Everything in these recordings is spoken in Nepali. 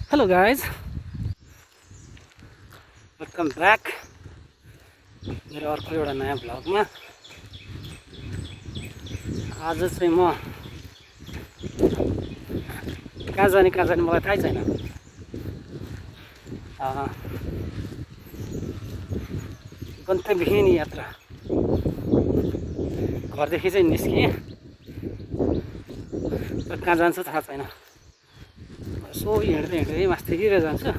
Hello guys, welcome back मेरो अर्को एउटा नयाँ भ्लगमा। आज चाहिँ म कहाँ जाने मलाई थाहै छैन। गन्तव्यहीन यात्रा, घरदेखि चाहिँ निस्किएँ तर कहाँ जान्छु थाहा छैन। यसो हिँड्दै हिँड्दै मास्तिर जान्छु,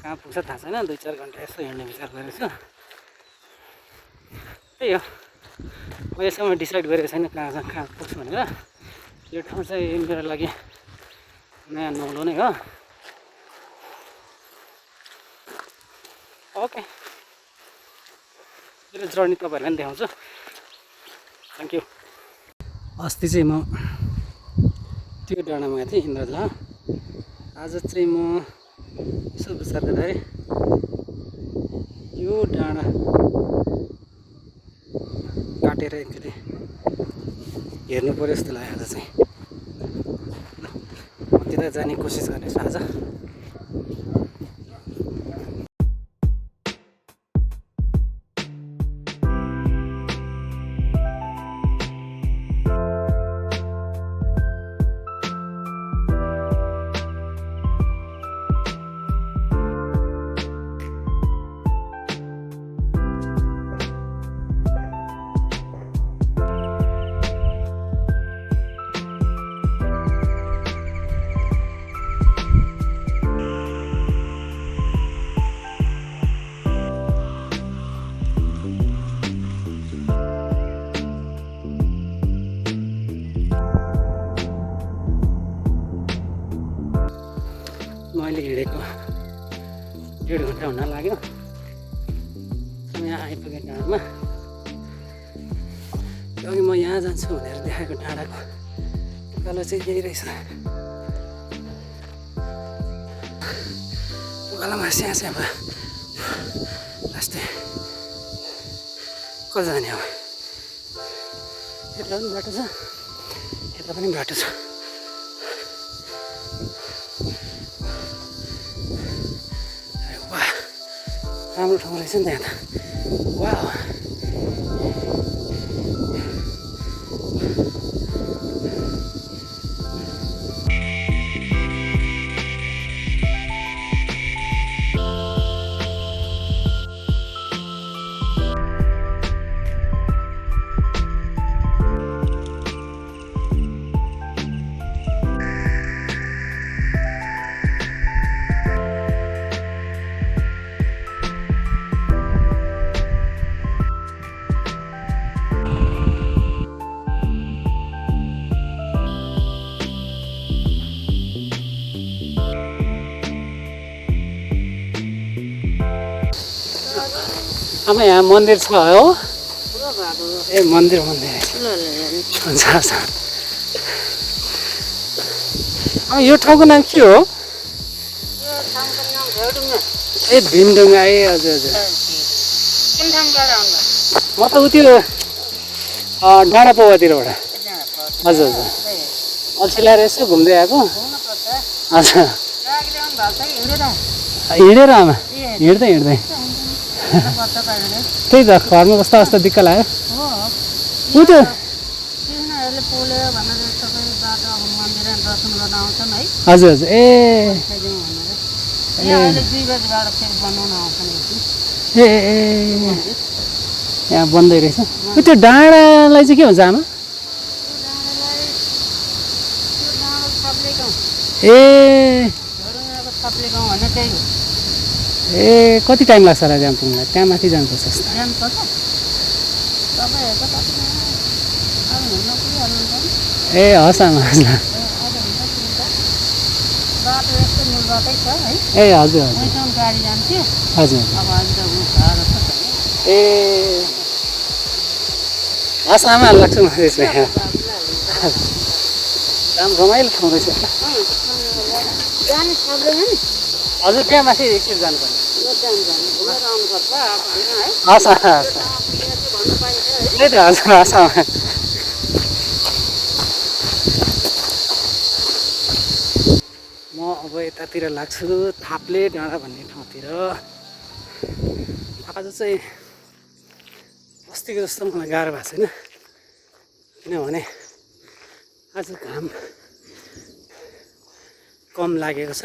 कहाँ पुग्छ थाहा छैन। 2-4 घन्टा यसो हिँड्ने विचार गरेको छु। त्यही हो, अहिलेसम्म डिसाइड गरेको छैन कहाँ पुग्छु भनेर। यो ठाउँ चाहिँ मेरो लागि नयाँ नौलो नै हो। ओके, मेरो जर्नी तपाईँहरूलाई पनि देखाउँछु। Thank you. अस्ति चाहिँ म त्यो डाँडामा गएको थिएँ, इन्द्रजला। आज चाहिँ म यसो विचार गर्दाखेरि यो डाँडा काटेर एकचोटि हेर्नु पऱ्यो जस्तो लाग्यो। आज चाहिँ त्यता जाने कोसिस गर्नेछु आज। मैले हिँडेको 1.5 घन्टा हुन लाग्यो। यहाँ आइपुगेँ डाँडामा। अघि म यहाँ जान्छु भनेर देखाएको डाँडाको उकालो चाहिँ यही रहेछ। उकालोमा स्याहाँ भयो। लास्टै कता जाने अब? यता पनि बाटो छ, यता पनि बाटो छ। राम्रो ठाउँ रहेछ नि त्यहाँ त। वाह, आमा यहाँ मन्दिर छ हो? ए मन्दिर हुन्छ। यो ठाउँको नाम के हो? ए भीमडुङ्गा। ए हजुर हजुर। म त उत्यो डाँडा पौवातिरबाट। हजुर हजुर, अल्छी ल्याएर यसो घुम्दै आएको। हजुर, हिँडेर आमा? हिँड्दै हिँड्दै त्यही त, घरमा कस्तो कस्तो दिक्क लाग्यो। ऊ त्यो हजुर हजुर। ए ए यहाँ बन्दै रहेछ। ऊ त्यो डाँडालाई चाहिँ के भन्छ आमा? ए ए कति टाइम लाग्छ होला त्यहाँ पुग्न? त्यहाँ माथि जानुपर्छ जस्तो। ए हस् आमा, हस् न। ए हजुर हजुर हजुर। ए हस् आमा, लाग्छु म त्यसमा। काम रमाइलो ठाउँ रहेछ। हजुर, त्यहाँ माथि एकचोटि जानुपर्ने। हस् हस्, त्यही त। हजुर हस् आमा। म अब यतातिर लाग्छु थाप्ले डाँडा भन्ने ठाउँतिर। आज चाहिँ अस्तिको जस्तो मलाई गाह्रो भएको छैन, किनभने आज घाम कम लागेको छ,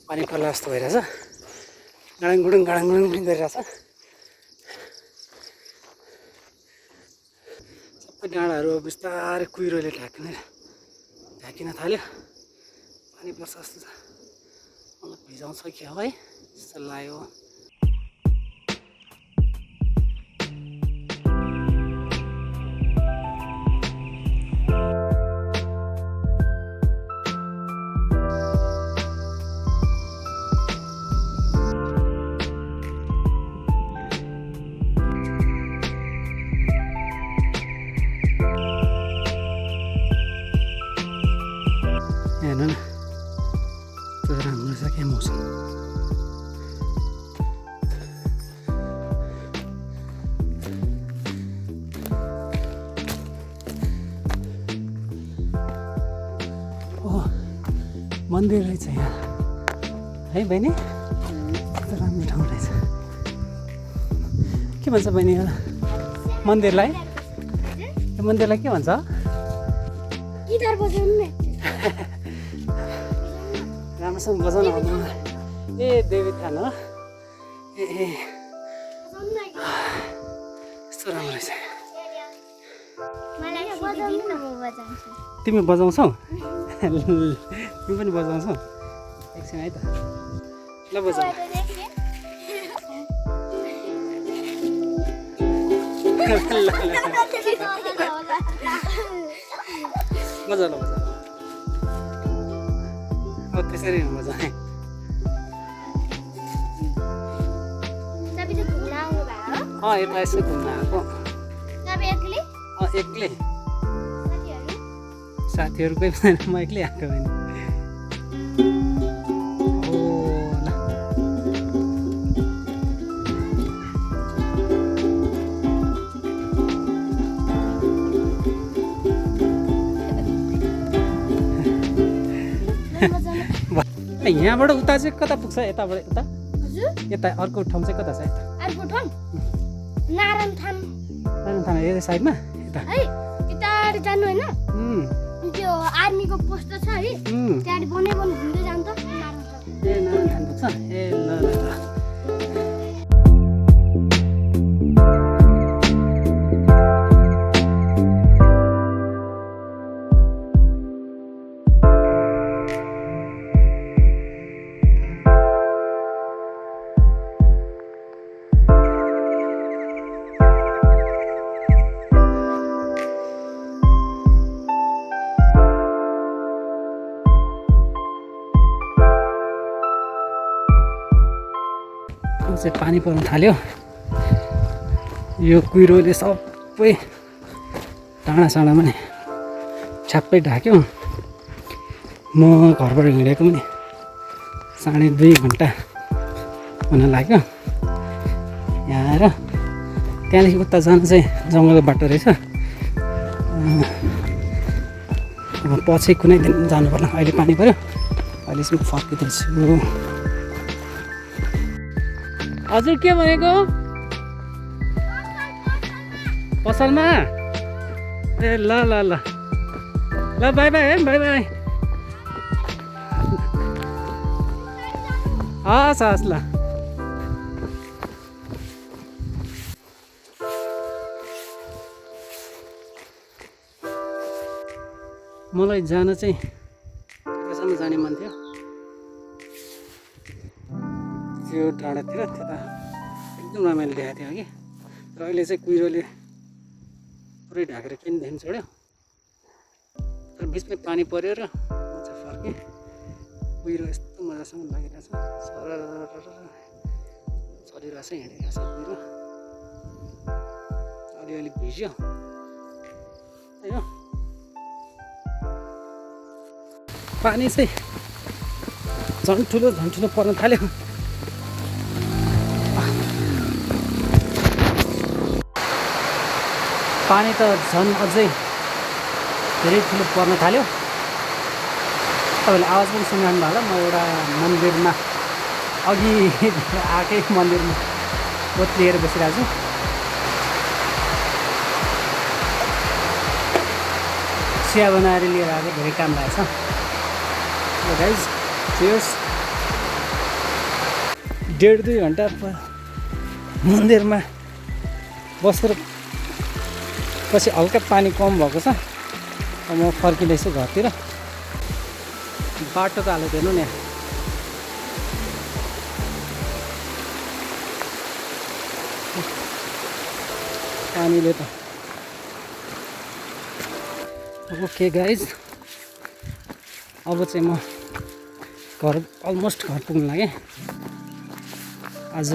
पानी पर्ला जस्तो भइरहेछ, गाडाङगुडुङ पनि गरिरहेछ। सबै डाँडाहरू बिस्तारै कुहिरोले ढाकिन थाल्यो। पानी पर्छ जस्तो छ, मलाई भिजाउँछ क्या हो है जस्तो लाग्यो। हेर्नु न राम्रो छ क्या मौसम। मन्दिर रहेछ यहाँ है बहिनी, कस्तो राम्रो ठाउँ रहेछ। के भन्छ बहिनी मन्दिरलाई? यो मन्दिरलाई के भन्छ? राम्रोसँग बजाउनु आउँदैन। ए देवी थान हो। ए कस्तो राम्रो रहेछ। तिमी बजाउँछौ? तिमी पनि बजाउँछौ? एकछिन है त, ल बजाऊ। बजाऊ ल बजाऊ। अब त्यसरी बजाएँ। यता यसो घुम्न आएको। एक्लै। साथीहरू कोही छैन, म एक्लै आएको होइन। यहाँबाट उता चाहिँ कता पुग्छ? यताबाट उता यता अर्को ठाउँ चाहिँ कता छ? अर्को ठाउँ नारायण थान यो साइडमा यता यता जानु होइन? त्यो आर्मीको पोस्ट छ है, त्यहाँ बनै घुम्दै जान्छ। ए नारायण थान पुग्छ। ए ल ल ल। चाहिँ पानी पर्न थाल्यो। यो कुहिरोले सबै डाँडासाँडामा नि छ्याप्पै ढाक्यो। म घरबाट हिँडेको पनि 2.5 घन्टा हुन लाग्यो। यहाँ आएर त्यहाँदेखि उता जानु चाहिँ जङ्गलको बाटो रहेछ। अब पछि कुनै दिन जानु पर्ला। अहिले पानी पर्यो, अहिले चाहिँ फर्किँदैछु। हजुर के भनेको? पसलमा? ए ल ल ल ल, बाई बाई है, बाई बाई। हस् हस् ल। मलाई जान चाहिँ त्यतासम्म जाने मन थियो, त्यो डाँडातिर। त्यता एकदम रमाइलो देखाएको थियो कि, तर अहिले चाहिँ कुहिरोले पुरै ढाकेर किनदेखि छोड्यो। तर बिचमै पानी पऱ्यो र म चाहिँ फर्केँ। कुहिरो यस्तो मजासँग लागिरहेछ, सरर चलिरहेछ, हिँडिरहेछ कुहिरो। अलिअलि भिज्यो यो पानी चाहिँ झन् ठुलो पर्न थाल्यो। पानी त झन् अझै धेरै ठुलो पर्न थाल्यो। तपाईँले आवाज पनि सुनिरहनु भयो होला म एउटा मन्दिरमा अघि आएकै मन्दिरमा ओत्लिएर बसिरहेको छु चिया बनाएर लिएर आएको धेरै काम लागेको छ गाइज चियर्स 1.5-2 घन्टा मन्दिरमा बसेर पछि हल्का पानी कम भएको छ अब म फर्किँदैछु घरतिर बाटोको हालत हेर्नु नि पानीले त ओके गाइज अब चाहिँ म घर अलमोस्ट घर पुग्न लागेँ आज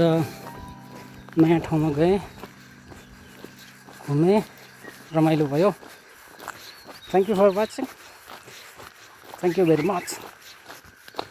नयाँ ठाउँमा गएँ घुमेँ रमाइलो भयो thank you for watching thank you very much